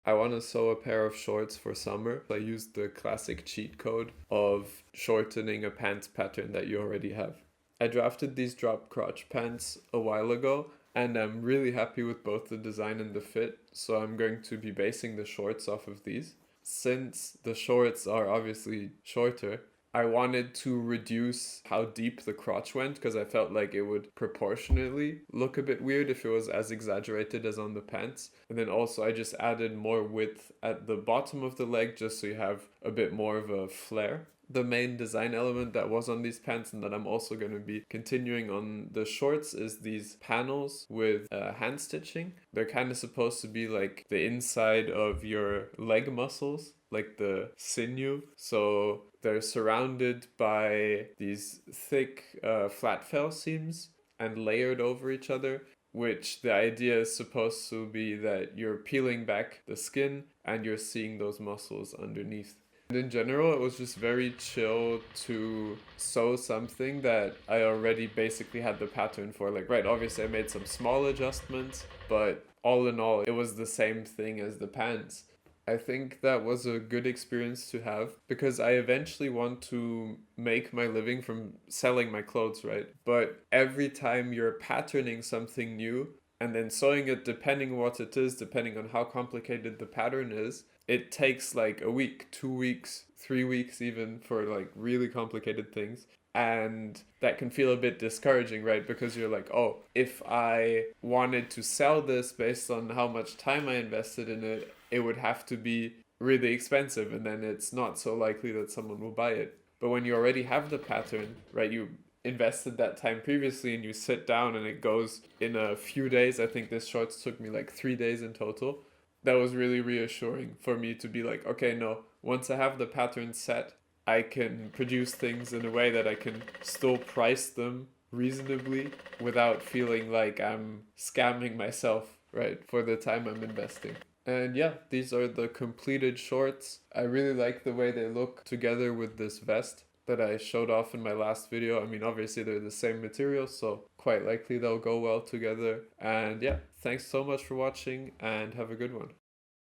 I want to sew a pair of shorts for summer. I used the classic cheat code of shortening a pants pattern that you already have. I drafted these drop crotch pants a while ago and I'm really happy with both the design and the fit, so I'm going to be basing the shorts off of these. Since the shorts are obviously shorter, I wanted to reduce how deep the crotch went because I felt like it would proportionately look a bit weird if it was as exaggerated as on the pants. And then also I just added more width at the bottom of the leg just so you have a bit more of a flare. The main design element that was on these pants and that I'm also going to be continuing on the shorts is these panels with hand stitching. They're kind of supposed to be like the inside of your leg muscles, like the sinew. So they're surrounded by these thick flat fell seams and layered over each other, which the idea is supposed to be that you're peeling back the skin and you're seeing those muscles underneath. And in general, it was just very chill to sew something that I already basically had the pattern for. Like, right, obviously I made some small adjustments, but all in all, it was the same thing as the pants. I think that was a good experience to have because I eventually want to make my living from selling my clothes, right? But every time you're patterning something new and then sewing it, depending what it is, depending on how complicated the pattern is, it takes like a week, 2 weeks, 3 weeks even for like really complicated things. And that can feel a bit discouraging, right? Because you're like, oh, if I wanted to sell this based on how much time I invested in it, it would have to be really expensive. And then it's not so likely that someone will buy it. But when you already have the pattern, right, you invested that time previously and you sit down and it goes in a few days. I think this shorts took me like 3 days in total. That was really reassuring for me to be like, okay, no, once I have the pattern set, I can produce things in a way that I can still price them reasonably without feeling like I'm scamming myself, right, for the time I'm investing. And yeah, these are the completed shorts. I really like the way they look together with this vest that I showed off in my last video. I mean, obviously they're the same material, so quite likely they'll go well together. And yeah, thanks so much for watching and have a good one.